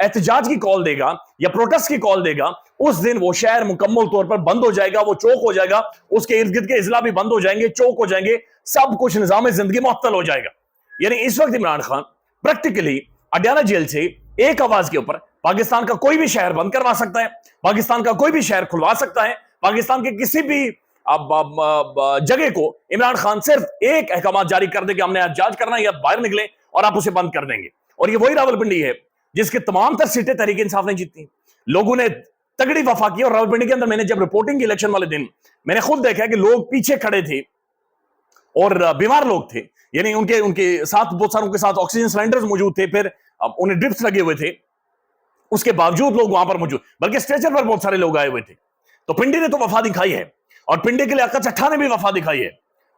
احتجاج کی کال دے گا یا پروٹیسٹ کی کال دے گا, اس دن وہ شہر مکمل طور پر بند ہو جائے گا, وہ چوک ہو جائے گا, اس کے ارد گرد کے اضلاع بھی بند ہو جائیں گے, چوک ہو جائیں گے, سب کچھ نظام زندگی معطل ہو جائے گا. یعنی اس وقت عمران خان پریکٹیکلی اڈیالہ جیل سے ایک آواز کے اوپر پاکستان کا کوئی بھی شہر بند کروا سکتا ہے, پاکستان کا کوئی بھی شہر کھلوا سکتا ہے, پاکستان کے کسی بھی جگہ کو عمران خان صرف ایک احکامات جاری کر دے کہ ہم نے احتجاج کرنا ہے یا باہر نکلے اور آپ اسے بند کر دیں گے. اور یہ وہی راولپنڈی ہے جس کے تمام تر سیٹیں تحریک انصاف نے جیتی, لوگوں نے تگڑی وفا کی. اور راولپنڈی کے اندر میں نے جب رپورٹنگ کی الیکشن والے دن میں نے خود دیکھا کہ لوگ پیچھے کھڑے تھے اور بیمار لوگ تھے, یعنی ان کے ساتھ بہت ساروں کے ساتھ آکسیجن سلنڈرز موجود تھے, پھر انہیں ڈرپس لگے ہوئے تھے, اس کے باوجود لوگ وہاں پر موجود, بلکہ اسٹریچر پر بہت سارے لوگ آئے ہوئے تھے. تو پنڈی نے تو وفا دکھائی ہے, اور پنڈی کے لیاقت چٹھا نے بھی وفا دکھائی ہے,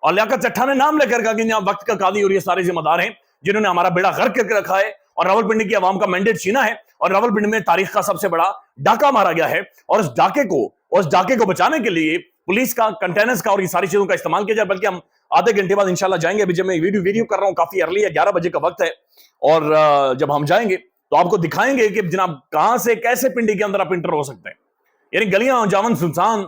اور لیاقت چٹھا نے نام لے کر کہا کہ یہاں وقت کا قاضی اور یہ سارے ذمہ دار ہیں جنہوں نے ہمارا بیڑا غرق کر کے رکھا ہے اور راولپنڈی کی عوام کا مینڈیٹ چھینا ہے, اور راولپنڈی میں تاریخ کا سب سے بڑا ڈاکہ مارا گیا ہے. اور اس ڈاکے کو بچانے کے لیے پولیس کا, کنٹینرز کا اور یہ ساری چیزوں کا استعمال کیا جائے. بلکہ ہم آدھے گھنٹے بعد انشاءاللہ جائیں گے, ابھی جب میں ویڈیو کر رہا ہوں کافی ارلی ہے, 11 بجے کا وقت ہے, اور جب ہم جائیں گے تو آپ کو دکھائیں گے کہ جناب کہاں سے کیسے پنڈی کے اندر آپ انٹر ہو سکتے ہیں. یعنی گلیاں جامن سنسان,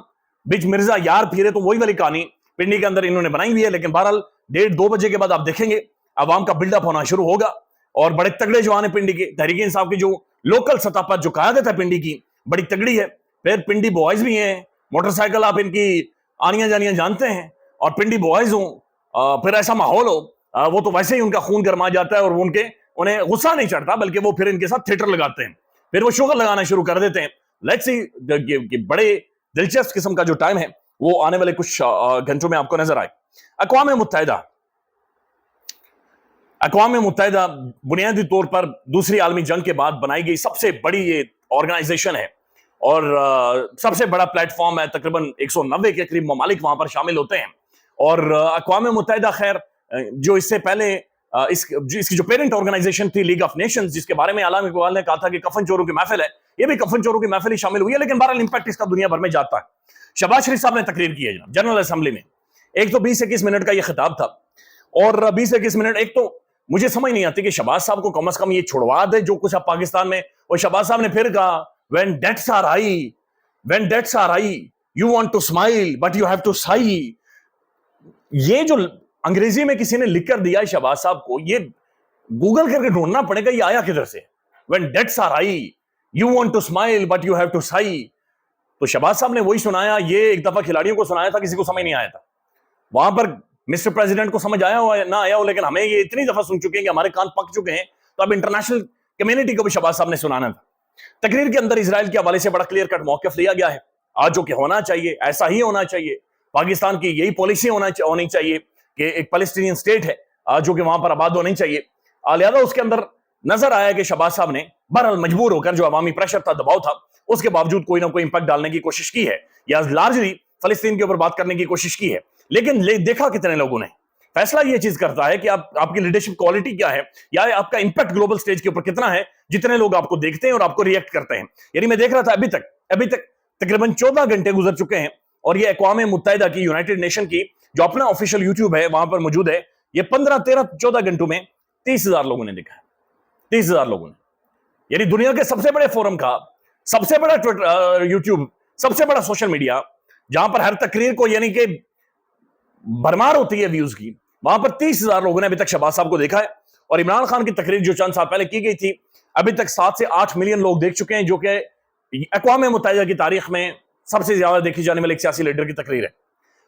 بیچ مرزا یار پھرے, تو وہی والی کہانی پنڈی کے اندر انہوں نے بنائی ہوئی ہے. لیکن بہرحال 1:30-2 بجے کے بعد آپ دیکھیں گے عوام کا بلڈ اپ ہونا شروع ہوگا, اور بڑے تگڑے جوان ہیں پنڈی کے. تحریک انصاف کی جو لوکل سطح پر جو قیادت ہے پنڈی کی بڑی تگڑی ہے. پھر پنڈی بوائز بھی ہیں, موٹر سائیکل آپ ان کی آنیاں جانیاں جانتے ہیں, اور پنڈی بوائز ہوں, پھر ایسا ماحول ہو, وہ تو ویسے ہی ان کا خون گرما جاتا ہے, اور انہیں غصہ نہیں چڑھتا, بلکہ وہ پھر ان کے ساتھ تھیٹر لگاتے ہیں, پھر وہ شوگر لگانا شروع کر دیتے ہیں. لیٹس سی بڑے دلچسپ قسم کا جو ٹائم ہے وہ آنے والے کچھ گھنٹوں میں آپ کو نظر آئے. اقوام متحدہ بنیادی طور پر دوسری عالمی جنگ کے بعد بنائی گئی سب سے بڑی یہ آرگنائزیشن ہے, اور سب سے بڑا پلیٹ فارم ہے. تقریباً 190 کے قریب ممالک وہاں پر شامل ہوتے ہیں. اور اقوام متحدہ خیر جو اس سے پہلے اس کی جو پیرنٹ آرگنائزیشن تھی لیگ آف نیشنز, جس کے بارے میں علامہ اقبال نے کہا تھا کہ کفن چوروں کی محفل ہے, یہ بھی کفن چوروں کی محفل ہی شامل ہوئی ہے. لیکن بہرحال امپیکٹ اس کا دنیا بھر میں جاتا ہے. شہباز شریف صاحب نے تقریر کی ہے جناب جنرل اسمبلی میں, ایک تو 20-21 منٹ کا یہ خطاب تھا, اور 20-21 منٹ, ایک تو مجھے سمجھ نہیں آتی کہ شہباز صاحب کو کم از کم یہ چھڑوا دے جو کچھ اب پاکستان میں. اور شہباز صاحب نے پھر کہا when debts are high you want to smile but you have to sigh. یہ جو انگریزی میں کسی نے لکھ کر دیا ہے شہباز صاحب کو, یہ گوگل کر کے ڈھونڈنا پڑے گا یہ آیا کدھر سے. when debts are high you want to smile but you have to sigh. تو شہباز صاحب نے وہی سنایا, یہ ایک دفعہ کھلاڑیوں کو سنایا تھا, کسی کو سمجھ نہیں آیا تھا. وہاں پر مسٹر پریزیڈنٹ کو سمجھ آیا ہو نہ آیا ہو, لیکن ہمیں یہ اتنی دفعہ سن چکے ہیں کہ ہمارے کان پک چکے ہیں. تو اب انٹرنیشنل کمیونٹی کو بھی شہباز صاحب نے سنانا تھا. تقریر کے اندر اسرائیل کے حوالے سے بڑا کلیئر کٹ موقف لیا گیا ہے, آج جو کہ ہونا چاہیے ایسا ہی ہونا چاہیے. پاکستان کی یہی پالیسی ہونی چاہیے کہ ایک فلسطینین اسٹیٹ ہے جو کہ وہاں پر آباد ہونی چاہیے. لہٰذا اس کے اندر نظر آیا کہ شہباز صاحب نے بہرحال مجبور ہو کر, جو عوامی پریشر تھا, دباؤ تھا, اس کے باوجود کوئی نہ کوئی امپیکٹ ڈالنے کی کوشش کی ہے, یا لارجلی فلسطین کے اوپر بات کرنے کی کوشش کی ہے. لیکن دیکھا کتنے لوگوں نے, فیصلہ یہ چیز کرتا ہے کہ آپ کی لیڈرشپ کوالٹی کیا ہے, یا آپ کا امپیکٹ گلوبل سٹیج کے اوپر کتنا ہے, جتنے لوگ آپ کو دیکھتے ہیں اور آپ کو ریئیکٹ کرتے ہیں. یعنی میں دیکھ رہا تھا ابھی تک تقریباً 14 گھنٹے گزر چکے ہیں, اور یہ اقوام متحدہ کی, یونائٹڈ نیشن کی جو اپنا آفیشیل یوٹیوب ہے وہاں پر موجود ہے, یہ 15-13-14 گھنٹوں میں 30,000 لوگوں نے دیکھا ہے. 30,000 لوگوں نے, یعنی دنیا کے سب سے بڑے فورم کا, سب سے بڑا یوٹیوب, سب سے بڑا سوشل میڈیا, جہاں پر ہر تقریر کو یعنی کہ بھرمار ہوتی ہے ویوز کی, وہاں پر 30,000 لوگوں نے ابھی تک شہباز صاحب کو دیکھا ہے. اور عمران خان کی تقریر جو چند سال پہلے کی گئی تھی, ابھی تک 7 سے 8 ملین لوگ دیکھ چکے ہیں, جو کہ اقوام متحدہ کی تاریخ میں سب سے زیادہ دیکھی جانے والے ایک سیاسی لیڈر کی تقریر ہے.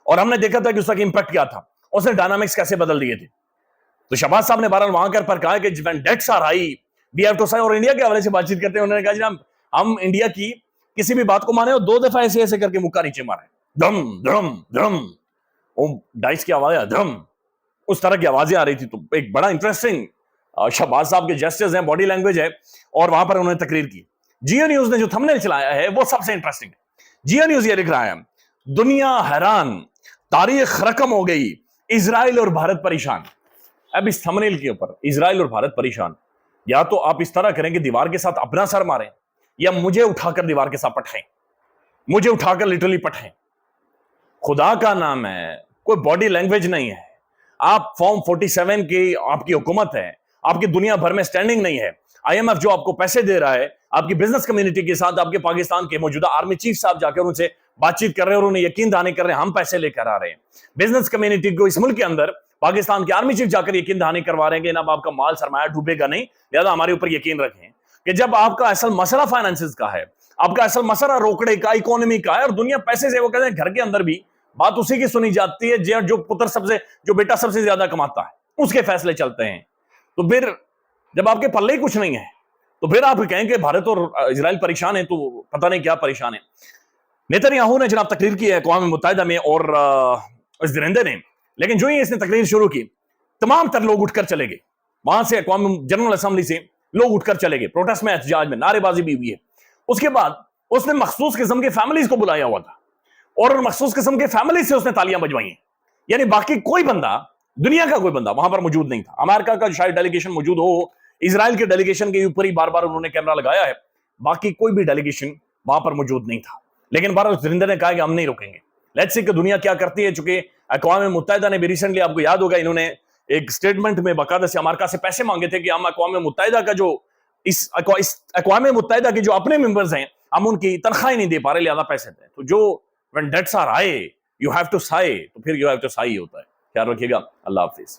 اور ہم نے دیکھا تھا کہ اس کا امپیکٹ کیا تھا, اس نے ڈائنامکس کیسے بدل دیے تھے. تو شہباز صاحب نے بہرحال وہاں پر کہا کہ when debts are high we have to sigh. اور انڈیا کے حوالے سے بات چیت کرتے ہیں انہوں نے کہا جناب ہم انڈیا کی کسی بھی بات کو مانے, اور 2 دفعہ ایسے کر کے مکہ نیچے مارے, دھم دھم دھم, ڈائس کی آواز ہے, دھم, اس طرح کی آوازیں آ رہی تھی. تو ایک بڑا انٹرسٹنگ شہباز صاحب کے جیسچرز ہیں, باڈی لینگویج ہے, اور وہاں پر انہوں نے تقریر کی. جیو نیوز نے جو تھمبنیل چلایا ہے وہ سب سے انٹرسٹنگ ہے. جیو نیوز یہ لکھ رہا ہے, دنیا حیران, تاریخ رقم ہو گئی, اسرائیل اور بھارت پریشان. اب اس تھمبنیل کے اوپر اسرائیل اور بھارت پریشان, یا تو آپ اس طرح کریں کہ دیوار کے ساتھ اپنا سر ماریں, یا مجھے اٹھا کر دیوار کے ساتھ پٹھیں, مجھے اٹھا کر لٹرلی پٹھیں. خدا کا نام ہے, کوئی باڈی لینگویج نہیں ہے. آپ فارم 47 کی آپ کی حکومت ہے, آپ کی دنیا بھر میں سٹینڈنگ نہیں ہے, IMF جو آپ کو پیسے دے رہا ہے، آپ کی بزنس کمیونٹی کے ساتھ آپ کے پاکستان کے موجودہ آرمی چیف صاحب جا کر ان سے بات چیت کر رہے ہیں اور انہیں یقین دہانی کر رہے ہیں ہم پیسے لے کر آ رہے ہیں۔ بزنس کمیونٹی کو اس ملک کے اندر پاکستان کے آرمی چیف جا کر یقین دہانی کروا رہے ہیں کہ جناب آپ کا مال سرمایہ ڈوبے گا نہیں، لہذا ہمارے اوپر یقین رکھیں کہ جب آپ کا اصل مسئلہ فائنانسز کا ہے، آپ کا اصل مسئلہ روکڑے کا، اکانومی کا ہے، اور دنیا پیسے سے، وہ کہتے ہیں گھر کے اندر بھی بات اسی کی سنی جاتی ہے جو بیٹا سب سے زیادہ کماتا ہے اس کے فیصلے چلتے ہیں۔ تو پھر جب آپ کے پلے ہی کچھ نہیں ہے تو پھر آپ کہیں کہ بھارت اور اسرائیل پریشان ہیں، تو پتہ نہیں کیا پریشان ہیں۔ نیتن یاہو نے جناب تقریر کی ہے اقوام متحدہ میں اور اس درندے نے، لیکن جو ہی اس نے تقریر شروع کی تمام تر لوگ اٹھ کر چلے گئے، وہاں سے اقوام جنرل اسمبلی سے لوگ اٹھ کر چلے گئے، پروٹیسٹ میں، احتجاج میں، نعرے بازی بھی ہوئی ہے۔ اس کے بعد اس نے مخصوص قسم کے فیملیز کو بلایا ہوا تھا اور مخصوص قسم کے فیملیز سے اس نے تالیاں بجوائی ہیں، یعنی باقی کوئی بندہ، دنیا کا کوئی بندہ وہاں پر موجود نہیں تھا۔ امریکہ کا شاید ڈیلیگیشن موجود ہو، اسرائیل کے ڈیلیگیشن کے اوپر ہی بار بار انہوں نے کیمرہ لگایا ہے، باقی کوئی بھی ڈیلیگیشن وہاں پر موجود نہیں تھا۔ لیکن بار اس درندے نے کہا کہ ہم نہیں روکیں گے، لیٹس سی کہ دنیا کیا کرتی ہے۔ چونکہ اقوام متحدہ نے بھی ریسنٹلی، آپ کو یاد ہوگا، انہوں نے ایک سٹیٹمنٹ میں باقاعدہ سے امریکہ سے پیسے مانگے تھے کہ ہم اقوام متحدہ کا جو اس اقوام متحدہ کے جو اپنے ممبرز ہیں ہم ان کی تنخواہیں نہیں دے پا رہے، لہذا پیسے دیں۔ تو جو when debts are high you have to sigh، تو پھر you have to sigh ہوتا ہے۔ خیال رکھیے گا، اللہ حافظ۔